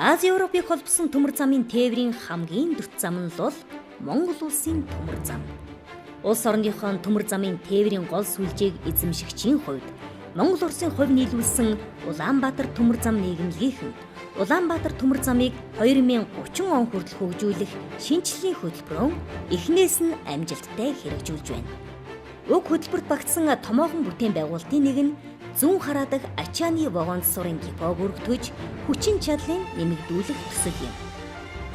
Ази Европыг холбосон төмөр замын тээврийн хамгийн дөт зам нь бол Монгол улсын төмөр зам. Улс орныхон төмөр замын тээврийн гол сүлжээг эзэмшигчийн хувьд Монгол Улсын хувь нийлүүлсэн Улаанбаатар төмөр зам нийгэмлэгийнхэн Улаанбаатар төмөр замыг 2030 он хүртэл хөгжүүлэх шинжлэлийн хөтөлбөрөөр эхнээс нь амжилттай хэрэгжүүлж байна. Уг хөтөлбөрт багтсан томоохон бүтээн байгуулалтын нэг нь зүүн хараа дахь ачааны вагон засварын депог өргөтгөж хүчин чадлыг нэмэгдүүлэх төсөл юм.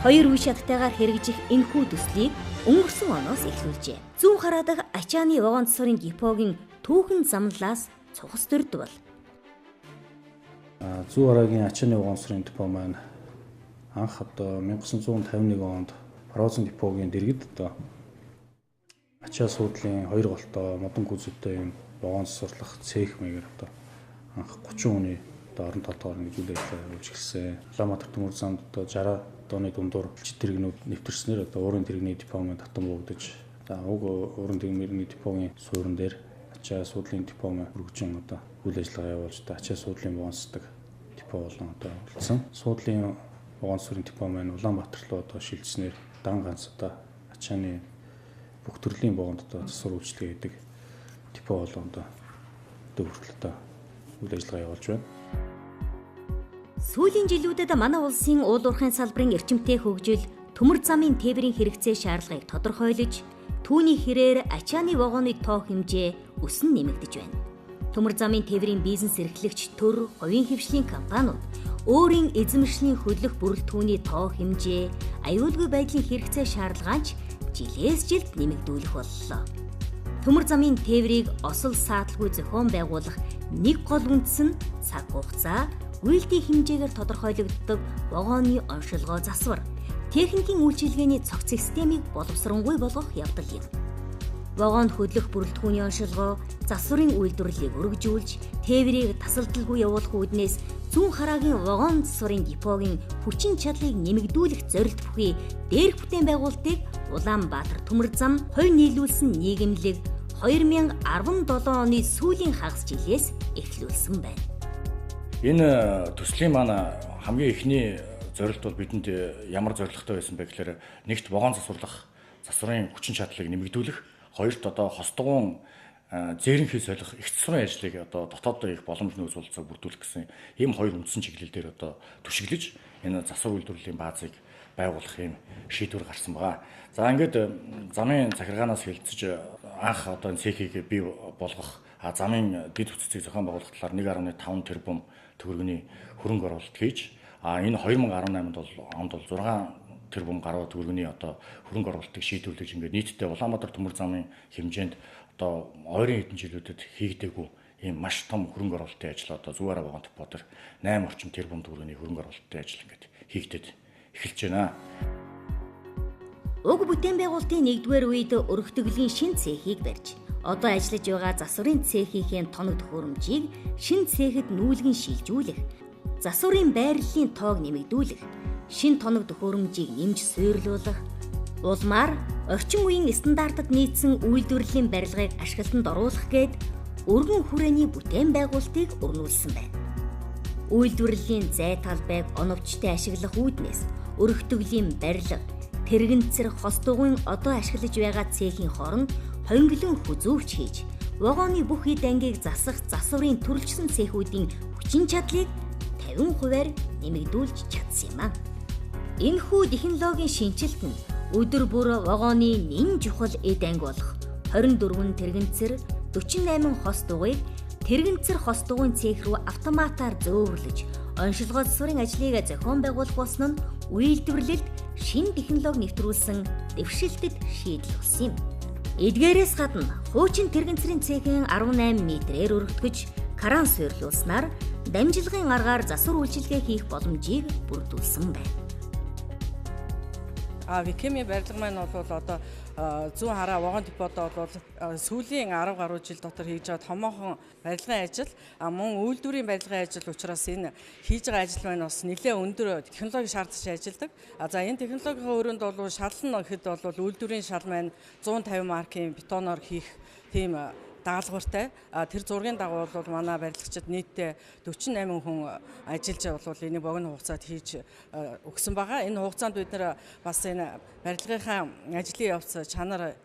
2 үе шаттайгаар хэрэгжих энэхүү төслийг өнгөрсөн оноос эхлүүлжээ. Зүүн хараа дахь ачааны вагон засварын депогийн түүхэн замналаас цухас дурдвал. Зүүн хараагийн ачааны вагон засварын депо маань анх 1951 онд Паровозын депогийн дэргэд ачаа суудлын 2 голтой модон гүзүүтэй юм вагон засварлах цех маягаар анх 30 хүний орон толгойр нэг үйл ажиллагаа явуулж эхэлсэн. Улаанбаатар төмөр замд 60 оны дундуур чид тэрэгнүүд нэвтэрснээр уурын тэрэгний депогийн татан буугдаж уг уурын тэрэгний депогийн суурин дээр ачаа суудлын депо маань өргөжин үйл ажиллагаа явуулж ачаа суудлын вагон засдаг депо болон болсон. Суудлын вагон засварын депо маань Улаанбаатар руу шилжснээр дан ганц ачааны бүх төрлийн вагонд засвар үйлчлэгээ хийдэг депо болон хүртэл үйл ажиллагаа явуулж байна. Сүүлийн жилүүдэд манай улсын уул уурхайн салбарын эрчимтэй хөгжил төмөр замын тээврийн хэрэгцээ шаардлагыг тодорхойлож, түүний хэрээр ачааны вагоныг тоох хэмжээ өсөн нэмэгдэж байна. Төмөр замын тээврийн бизнес эрхлэгч төр, хувийн хвшлийн компаниуд өөрийн эзэмшлийн хөдлөх бүрэлдэхүүний тоох хэмжээ, аюулгүй байдлын хэрэгцээ шаардлагаач жилээс жилд нэмэгдүүлэх боллоо. Төмөр замын тээврийг осол сааталгүй зохион байгуулах нэг гол үндэс нь цаг хугацаа, үйлдлийн хэмжээгээр тодорхойлогддог вагоны оншилгоо засвар, техникийн үйлчилгээний цогц системийг боловсронгүй болгох явдал юм. Вагонд хөдлөх бүрэлдэхүүний оншилгоо, засварын үйлдвэрлэлийг өргөжүүлж, тээврийг тасалдалгүй явуулах үүднээс зүүн хараагийн вагон засварын депогийн хүчин чадлыг нэмэгдүүлэх зорилт бүхий дээрх бүтээн байгуулалтыг Улаанбаатар төмөр зам хувь нийлүүлсэн нийгэмлэг 2017 оны сүүлийн хагас жилээс эхлүүлсэн байна. Энэ төслийн маань хамгийн эхний зорилт бол бидэнд ямар зорилготой байсан бэ гэхээр нэгт вагон засварлах засварын хүчин чадлыг нэмэгдүүлэх, хоёрт хостгуун зээринхий солих их засварын ажлыг дотооддоо их боломжны үзүүлэлцээр бүрдүүлэх гэсэн ийм хоёр үндсэн чиглэл дээр түшиглэж энэ засвар үйлдвэрлэлийн баазыг байгуулах юм шийдвэр гарсан байгаа. За ингээд замын захиргаанаас хэлцэж анх энэ цехийг бий болгох, замын дэд үтцийг зохион байгуулах талаар 1.5 тэрбум төгрөгийн хөрөнгө оруулалт хийж, энэ 2018 онд бол 6 тэрбум гаруй төгрөгийн хөрөнгө оруулалтыг шийдвэрлэж ингээд нийтдээ Улаанбаатар төмөр замын хэмжээнд ойрын хэдэн жилүүдэд хийгдээгүй ийм маш том хөрөнгө оруулалтын ажил Зүүн хараа вагон депо дээр 8 орчим тэрбум төгрөгийн хөрөнгө оруулалтын ажил ингээд хийгдээд эхэлж байна. Уг бүтээн байгуулалтын 1-р үед өргөтгөлийн шин цехийг барьж, одоо ажиллаж байгаа засварын цехийн тоног төхөөрөмжийг шин цехэд нүүлгэн шилжүүлэх, засварын байрлалын тоог нэмэгдүүлэх, шин тоног төхөөрөмжийг нэмж суйрлуулах, улмаар орчин үеийн стандартад нийцсэн үйлдвэрлэлийн барилгыг ашиглалтанд оруулах гээд өргөн хүрээний бүтээн байгуулалтыг өрнүүлсэн байна. Үйлдвэрлэлийн зай талбайг оновчтой ашиглах үүднээс өргөтгөлийн барилга, тэрэгэнцэр хостугын одоо ашиглаж байгаа цехийн хооронд хонглон хүзүүвч хийж, вагоны бүх эд ангийг засах засварын төрөлжсөн цехүүдийн хүчин чадлыг 50% нэмэгдүүлж чадсан юм. Энэхүү технологийн шинжилт нь өдөр бүр вагоны нэн чухал эд анги болох 24 тэрэгэнцэр, 48 хостугыг тэрэгэнцэр хостугын цех рүү автоматар зөөвөрлөж, оншилгоо засварын ажлыг зохион байгуулах болсон нь үйлдвэрлэлд шинэ технологи нэвтрүүлсэн дэвшилтэд шийдэл болсон юм. Эдгээрээс гадна хуучин тэрэгэнцрийн цехийн 18 метрээр өргөтгөж кран суйрлуулснаар дамжлагын аргаар засвар үйлчилгээ хийх боломжийг бүрдүүлсэн байна. Викими барилга маань бол зүүн хараа вагон депод бол сүүлийн 10 гаруй жил дотор хийж байгаа томоохон барилгын ажил, мөн үйлдвэрийн барилгын ажил учраас энэ хийж байгаа ажил маань бас нэлээд өндөр технологи шаардаж ажилладаг. За энэ технологийн өрөөнд бол шал нь гэхэд бол үйлдвэрийн шал маань 150 маркийн бетоноор хийх тийм дагалгавартай. Тэр зургийн дагуу бол манай барилгачид нийтдээ 48 хүн ажиллаж бол энийг богино хугацаанд хийж өгсөн байгаа. Энэ хугацаанд бид нар бас энэ барилгынхаа ажлын явц чанар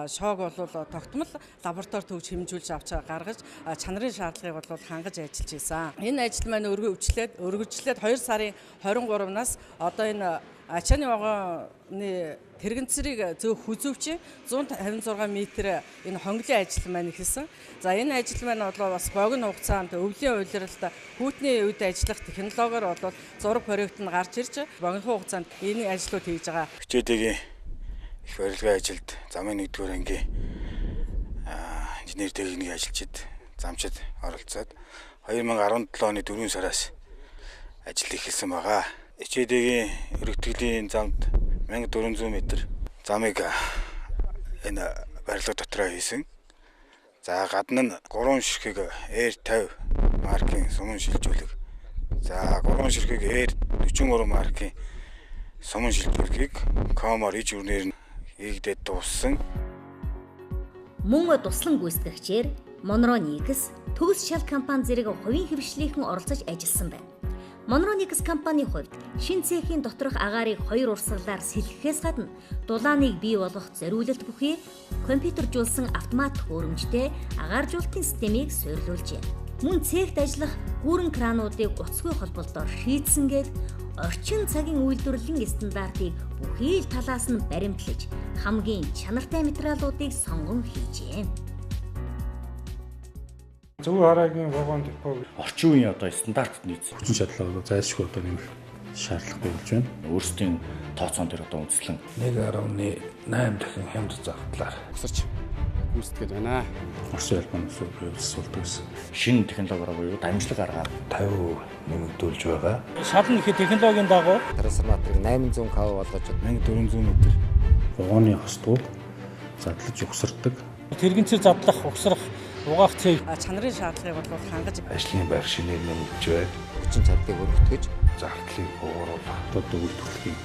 шоог бол тогтмол лаборатори төвж хэмжүүлж авч гаргаж чанарын шаардлагыг бол хангаж ажиллаж байсан. Энэ ажил маань өргөжлээд 2 сарын 23-наас одоо энэ ачааны вагоны тэрэгэнцрийг зөв хүзүүвч 156 м энэ хонглын ажил маань ихэлсэн. За энэ ажил маань бол бас богино хугацаанд өвлийн улиралд хүүтний үед ажиллах технологиор бол зураг проект нь гарч ирж богино хугацаанд энэ ажлууд хийж байгаа. Хичээдийн их барилгын ажилд замын 1-р ангийн инженер техникийн ажилчид замчид оролцоод 2017 оны 4 сараас ажил эхэлсэн байгаа. Хичээдийн өргөтгөлийн замд 1400 м замыг энэ барилга дотроо хийсэн. За гадна нь 3 ширхэг R50 маркийн сумын шилжүүлэг. За 3 ширхэг R43 маркийн сумын шилжүүлгийг комор иж үрнээр нь хийгдээд дууссан. Мөн туслан гүйцэтгэгчээр Monronix, төгс шал компани зэрэг хувийн хөвшлийнхэн оролцож ажилласан байна. Monronix компанийн хувьд шинэ цехийн доторх агаарыг 2 урсгалаар сэлгэхээс гадна дулааныг бий болгох зориулалт бүхий компьютержуулсан автомат хөрөмжтэй агааржуулалтын системийг суйрлуулжээ. Мөн цехт ажиллах гүүрэн крануудыг уцгүй холболдоор шийдсэнгээд орчин цагийн үйлдвэрлэлийн стандартыг бүхий л талаас нь баримтлаж хамгийн чанартай материалуудыг сонгон хийжээ. Зөв хараагийн вагон депо Орчин үеийн одоо стандартд нийцсэн хүчин чадлаа зайлшгүй одоо нэмэх шаардлагатай болж байна. өөрсдийн тооцоон дээр одоо үндэслэн 1.8 дахин хямд загтлаар өсөрч гүйцэтгэж байна. Орчин албаны суулдаг гэсэн. шинэ технологиор буюу дамжлаг аргаар 50% нэмэгдүүлж байгаа. Шалан их технологийн дагуу Трансформаторыг 800 кV болгож 1400 м вагоны хостгууг задлаж угсардаг. тэрэгэнцэр задлах, угсрах, угаах цэг Чанарын шаардлагыг бол хангаж Ажлын байр шинээр нэмэгдэж байна. хүчин чадлыг өргөтгөж Зардлыг угруулах. Одоо үйлдвэрлэхийн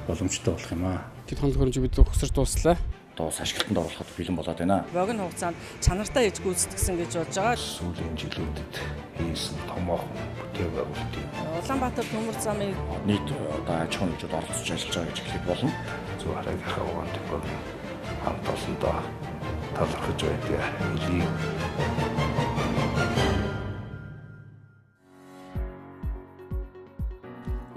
боломжтой болох юм аа. технологи хөрөмж бид өгсөж дууслаа. одоо ашиглалтанд оруулахад бэлэн болоод байна. богино хугацаанд чанартай хийж гүйцэтгсэн гэж болж байгаа. Сүүлийн жилүүдэд хийсэн томоохон бүтээн байгуулалтын Улаанбаатар төмөр замын Нийт одоо аж ахуйн нэгжүүд оролцож ажиллаж байгаа гэж хэлэх болно. зөв хараагийнхаа вагон депог хамт олондоо талархаж байдгийг хэлье.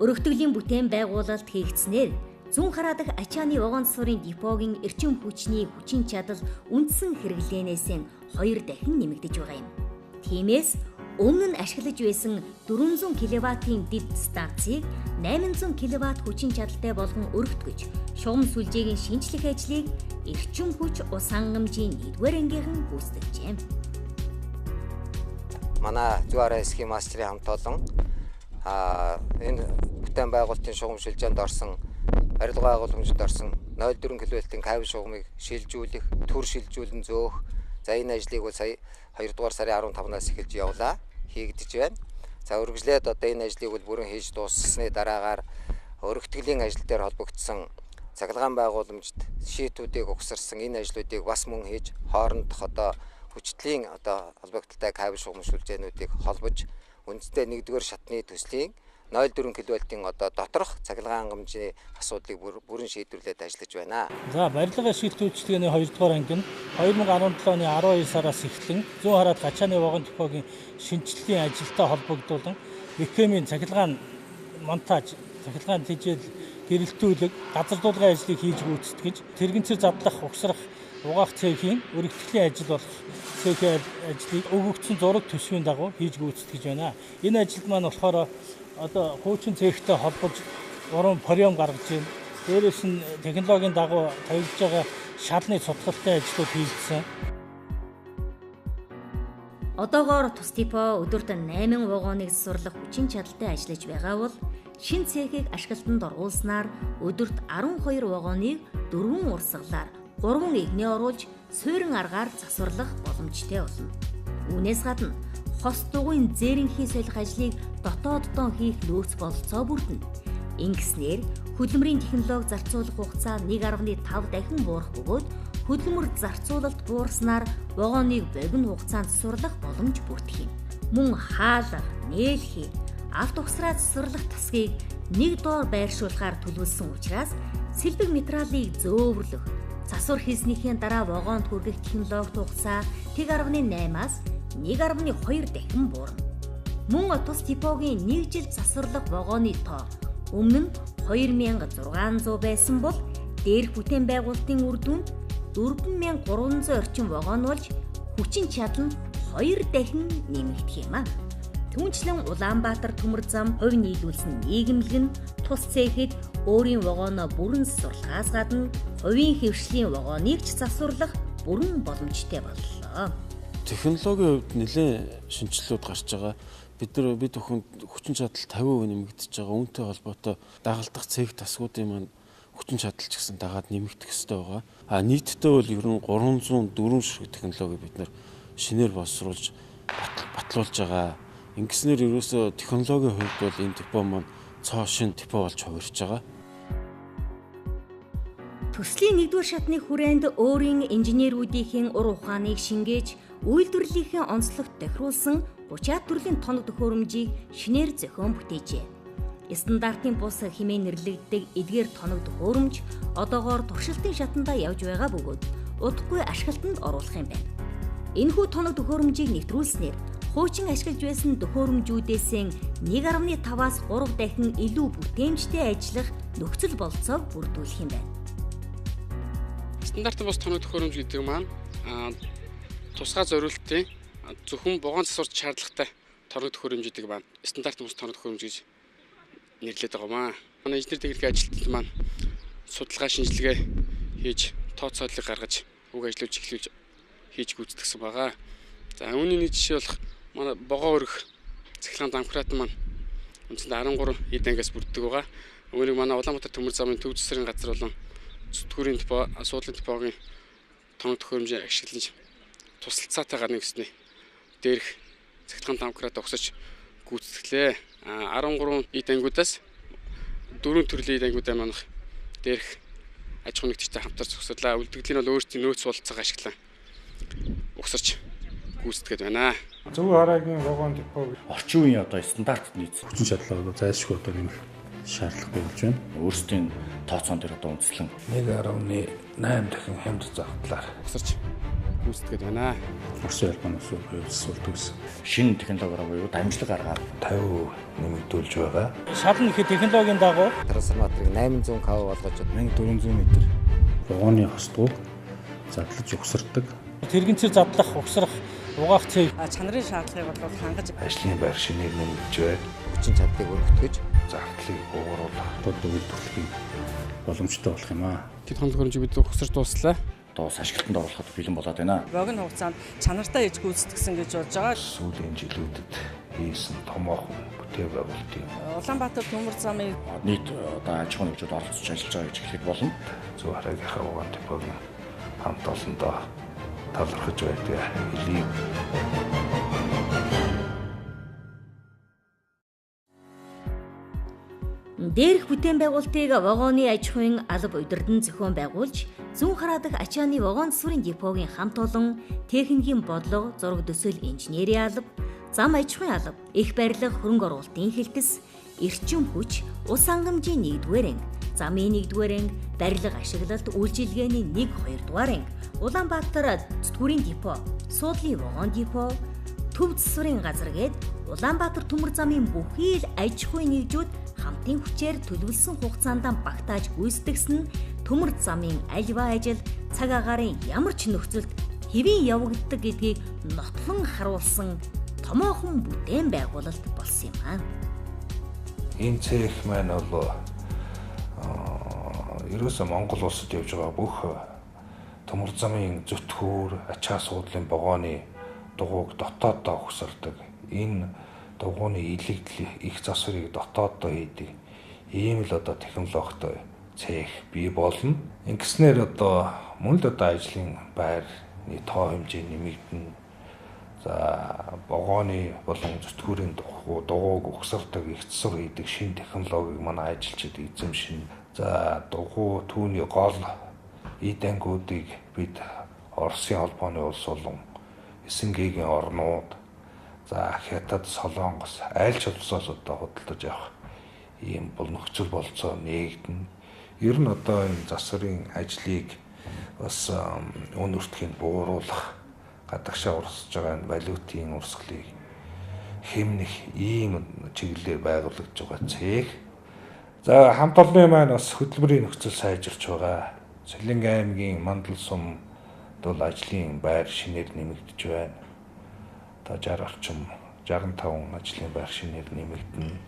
Өргөтгөлийн бүтээн байгуулалт хийгдснээр зүүн хараа дахь ачааны вагон засварын депогийн эрчим хүчний хүчин чадал үндсэн хэрэглээнээс 2 дахин нэмэгдэж байгаа юм. Тиймээс өмнө нь ашиглаж байсан 400 кВт-ийн дэд станцыг 800 кВт хүчин чадалтай болгон өргөтгөж, шугам сүлжээгийн шинжлэх ажлыг эрчим хүч ус хангамжийн 1-р ангийнхан гүйцэтгэжээ. Манай зүүн хараа эсхийн мастерын хамт олон энэ бүтээн байгуулалтын шугам шилжээнд орсон барилга байгууламжид орсон 0.4 кВт-ийн кабель шугамыг шилжүүлэх, төр шилжүүлэн зөөх. За энэ ажлыг бол сая 2 дугаар сарын 15-наас эхэлж явлаа. Хийгдэж байна. За үргэлжлээд одоо энэ ажлыг бол бүрэн хийж дууссаны дараагаар өргөтгөлийн ажил дээр холбогдсон цахилгаан байгууламжид шийтүүдийг угсарсан энэ ажлуудыг бас мөн хийж хоорондох одоо хүчтлийн одоо холбогдолтой кабель шугам шүлжээнүүдийг холбож үндэстэй 1-р шатны төслийн 0.4 кВт-ийн одоо доторх цахилгаан хангамжийн асуудлыг бүрэн шийдвэрлээд ажиллаж байна. За барилга шилтүүлжлэгээний 2-р анги нь 2017 оны 12 сараас эхлэн зүүн хараад ачааны вагон депогийн шинжилгээний ажилтай холбогдуулан ЭКМ-ийн цахилгаан монтаж, цахилгаан тэжээл гэрэлтүүлэг, газар дуулгын ажлыг хийж гүйцэтгэж, тэрэгэнцэр задлах, угсрах, угаах цехийн өргөтгөлийн ажил болох цехийн ажлыг өгөгдсөн зураг төсвийн дагуу хийж гүйцэтгэж байна. Энэ ажилд маань болохоор одоо хуучин цехтэй холбож 3 проем гаргаж байна. Дээрээс нь технологийн дагуу тавьж байгаа шалны судалгаалтай ажлууд хийгдсэн. Одоогоор тус депо өдөрт 8 вагоныг засварлах хүчин чадалтай ажиллаж байгаа бол шинэ цехийг ашиглалтанд оруулснаар өдөрт 12 вагоныг 4 урсгалаар 3 игнээ оруулж суурин аргаар засварлах боломжтой болно. Үүнээс гадна хос дугуйн зээринхий солих ажлыг дотооддоо хийх нөөц бололцоо бүрдэнэ. Ингэснээр хөдөлмөрийн технологи зарцуулах хугацаа 1.5 дахин буурах бөгөөд хөдөлмөр зарцуулалт буурснаар вагоныг богино хугацаанд засварлах боломж бүрдэх юм. Мөн хаалга, нээлхий, авто ухсраа засварлах тасгийг нэг доор байршуулахаар төлөвлөсөн учраас сэлбэг материалыг зөөвөрлөх, засвар хийснийхээ дараа вагонд хүргэх технологи хугацаа 1.8-аас 1.2 дахин буурна. Мөн тус типогийн 1 жил засварлах вагоны тоо өмнө нь 2600 байсан бол дээрх бүтээн байгуулалтын үр дүнд 4300 орчим вагон болж хүчин чадал нь 2 дахин нэмэгдэх юм а. Түүнчлэн Улаанбаатар төмөр зам хувь нийлүүлсэн нийгэмлэг нь тус цэхэд өөрийн вагоноо бүрэн засварлахаас гадна хувийн хэвшлийн вагоныг ч засварлах бүрэн боломжтой боллоо. Технологийн хувьд нэлээд шинжилэлүүд гарч байгаа. Бид бүхэн хүчин чадал 50% нэмэгдэж байгаа. Үүнтэй холбоотой дагалдах цэг тасгуудын маань хүчин чадал ч гэсэн дагаад нэмэгдэх ёстой байгаа. Нийтдээ бол ер нь 304 ширхэг технологи бид нэр шинээр боловсруулж батлуулж байгаа. Ингэснээр ерөөсөө технологийн хувьд бол энэ депо маань цоо шин депо болж хувирч байгаа. Төслийн 1-р шатны хүрээнд өөрийн инженерүүдийн ур ухааныг шингээж үйлдвэрлэлийнхээ онцлогт тохируулсан 30 төрлийн тоног төхөөрөмжийг шинээр зохион бүтээжээ. Стандартын бус хэмээн нэрлэгддэг эдгээр тоног төхөөрөмж одоогоор туршилтын шатандаа явж байгаа бөгөөд удахгүй ашиглалтанд оруулах юм байна. Энэхүү тоног төхөөрөмжийг нэвтрүүлснээр хуучин ашиглаж байсан төхөөрөмжүүдээс 1.5-аас 3 дахин илүү бүтээмжтэй ажиллах нөхцөл болцоог бүрдүүлэх юм байна. Стандартын бус тоног төхөөрөмж гэдэг маань тусгай зориултын зөвхөн вагон засварч шаардлагатай тоног төхөөрөмж гэдэг маань стандартын бус тоног төхөөрөмж гэж нэрлэдэг байгаа маа. Манай инженер техникийн ажилтнууд маань судалгаа шинжилгээ хийж тооцооллыг гаргаж уг ажлыг эхлүүлж хийж гүйцэтгсэн байгаа. За үүний нэг жишээ болох манай богоо өргөх цахилгаан домкрат маань үндсэндээ 13 эд ангиас бүрддэг байгаа. Үүнийг манай Улаанбаатар төмөр замын төв засварын газар болон зүтгүүрийн депо, асуудлын депогийн тоног төхөөрөмжийг ашиглаж тусалцаатай гарна гэснээр дээрх цахилгаан домкрат огсож гүйцэтгэлээ. 13 эд ангиудаас 4 төрлийн эд ангиудаа манах дээрх аж ахуй нэгжтэй хамтарч зогсоолаа. Үлдэгдлийн бол өөрсдийн нөөц бололцоог ашиглан угсарч гүйцэтгээд байна. Зөв хараагийн вагон депо орчин үеийн одоо стандартд нийц хүчин чадлаа зайлшгүй одоо нэмэх шаардлагатай болж байна. Өөрсдийн тооцоон дээр одоо үндэслэн 1.8 дахин хямд загтлаар угсарч гүйцэтгээд байна. Орчин албанаас үйлсүүлдэг гэсэн. шинэ технологиор буюу дамжлаг гаргаад 50% нэмэгдүүлж байгаа. Шална гэхэд технологийн дагуу Трансформаторыг 800 кв болгож 1400 м вагоны хостгууг задлаж угсардаг. тэрэгэнцээр задлах, угсрах, угаах цэг Чанарын шаардлагыг бол хангаж Ажлын байр шинээр нэмэгдэж байна. хүчин чадлыг өргөтгөж Зардлыг бууруулах. Одоо үйлдвэрлэхийг боломжтой болох юм аа. Тэд тоног төхөөрөмжийг бид угсарч дууслаа. одоо ашиглалтанд оруулахад бэлэн болоод байна. богино хугацаанд чанартай хийж гүйцэтгсэн гэж болж байгаа. Сүүлийн жилүүдэд хийсэн томоохон бүтээн байгуулалтын Улаанбаатар төмөр замын Нийт одоо аж ахуй нэгжүүд оролцож ажиллаж байгаа гэж хэлэх болно. зөв хараагийнхаа вагон депогийн хамт олондоо талархаж байдаг хэлий. Дээрх бүтээн байгуулалтыг вагоны аж ахуйн алба удирдан зохион байгуулж, зүүн хараадах ачааны вагон засварын депогийн хамт олон техникийн бодлого, зураг төсөл инженерийн алба, зам аж ахуйн алба, их барилга, хөрөнгө оруулалтын хэлтэс, эрчим хүч, ус хангамжийн 1-р анги, замын 1-р анги, барилга ашиглалт үйлчилгээний 1-2 анги, Улаанбаатар зүтгүүрийн депо, суудлын вагон депо, төв засварын газар гээд Улаанбаатар төмөр замын бүхий л аж ахуйн нэгжүүд хамтын хүчээр төлөвлөсөн хугацаанд багтааж гүйцэтгсэн төмөр замын альва ажил цаг агаарын ямар ч нөхцөлд хэвийн явагддаг гэдгийг нотлон харуулсан томоохон бүтээн байгуулалт болсон юм аа. Энэ цех маань бол ерөөсөө Монгол улсад явж байгаа бүх төмөр замын зүтгүүр, ачаа суудлын вагоны дугуйг дотооддоо ухсардаг. Энэ дугууны илэгдэл их засварыг дотооддоо хийдэг. Ийм л одоо технологитой цех бий болно. Ингэснээр одоо мөн л одоо ажлын байрны тоо хэмжээ нэмэгдэнэ. За вагоны болон зүтгүүрийн дугуйг ухсардаг, их засвар хийдэг шинэ технологиг манай ажилчид эзэмшинэ. За дугуй түүний гол ийдэнгүүдийг бид Оросын холбооны улс болон СНГ-ийн орнууд за Хятад, Солонгос аль ч улсаас одоо худалдаж авах ийм бол нөхцөл болцоо нэгдэн. Ер нь одоо энэ засварын ажлыг бас үн өртгийг бууруулах гадагшаа урсж байгаа энэ валютын урсгалыг хэмнэх ийм чиглэлээр байгуулагдж байгаа цэг. За хамт олонны маань бас хөтөлбөрийн нөхцөл сайжирч байгаа. Цэлэнг аймгийн Мандал сум бол ажлын байр шинээр нэмэгдэж байна. Одоо 65 ажлын байр шинээр нэмэгдэнэ.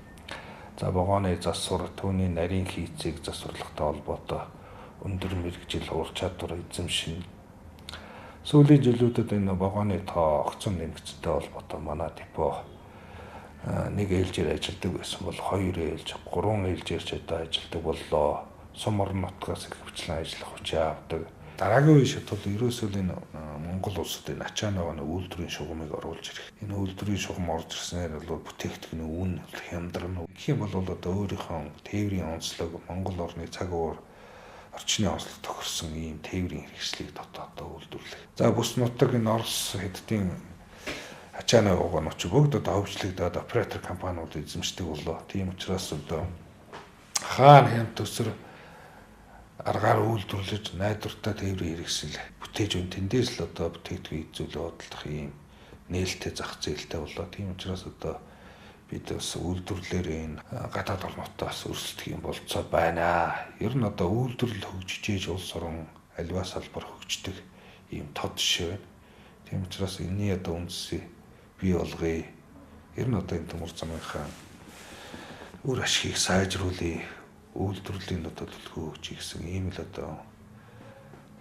За вагоны засвар, түүний нарийн хийцийг засварлахтай холбоотой өндөр мэргэжил ур чадвар эзэмшин. Сүүлийн жилүүдэд энэ вагоны тоо огцом нэмэгдсэнтэй холбоотой манай депо нэг ээлжээр ажилладаг байсан бол 2 ээлж, 3 ээлжээр ч одоо ажилладаг боллоо. Сум орон нутгаас их хвчлэн ажиллах хүчээ авдаг. Дараагийн үе шатвал ерөөсөө энэ Монгол улсад энэ ачааны вагоны үйлдвэрийн шугамыг оруулж ирэх. Энэ үйлдвэрийн шугам орж ирснээр бол бүтээгдэхүүн үн хямдарна. Гэх юм бол одоо өөрийнхөө тээврийн онцлог Монгол орны цаг уур орчны онцлог тохирсон ийм тээврийн хэрэгслийг дотоодоо үйлдвэрлэх. За бүс нутаг энэ Орос хэддийн ачааны вагонууд бүгд одоо хөгжлөгдөд оператор компаниуд эзэмшдэг боллоо. Тийм учраас одоо хаана хямд төсөр аргаар үйлдвэрлэж найдвартай тээврийн хэрэгсэл бүтээж өн тэндээс л одоо бүтээгдэхүүн эзүүлээ бодлох ийм нээлттэй зах зээлтэй боллоо. Тийм учраас одоо бид бас үйлдвэрлэлээр энэ гадаад орнуудаас өрсөлдөх юм болцоо байна. Ер нь одоо үйлдвэрлэл хөгжиж улс орон аливаа салбар хөгждөг ийм тод жишээ байна. Тийм учраас энэний одоо үндсийг бий болгоё. Ер нь одоо энэ төмөр замынхаа үр ашгийг сайжруулъя. Үйлдвэрлэлийн одоо төлхөө өгч гэсэн ийм л одоо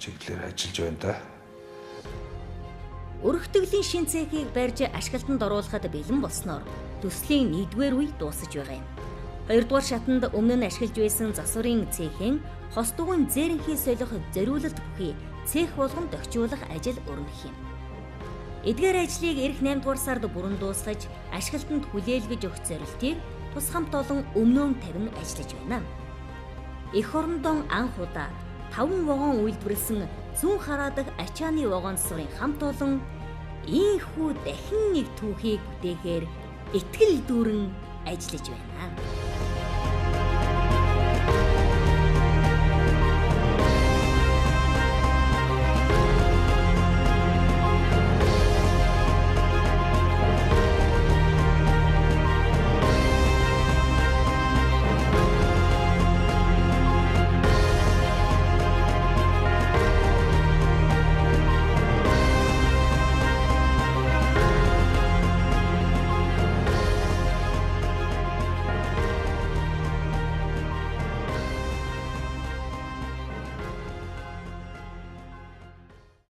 чиглэлээр ажиллаж байна да. Өргөтгөлийн шин цехийг барьж ашиглалтанд оруулахад бэлэн болсноор төслийн 1-р үе дуусаж байгаа юм. 2-р шатанд өмнө нь ашиглаж байсан засварын цехийн хос дугуйн зээрэнхий солих зориулалт бүхий цех болгон дохижуулах ажил өрнөх юм. Эдгээр ажлыг эх 8-р сард бүрэн дуусгаж ашиглалтанд хүлээлгэж өгөх зорилтыг тус хамт олон өмнөөн тавин ажиллаж байна. Эх орондон анх удаа 5 вагон үйлдвэрлэсэн зүүн хараа дахь ачааны вагон засварын хамт олон ийхүү дахин нэг түүхийг бүтээхээр итгэл дүүрэн ажиллаж байна.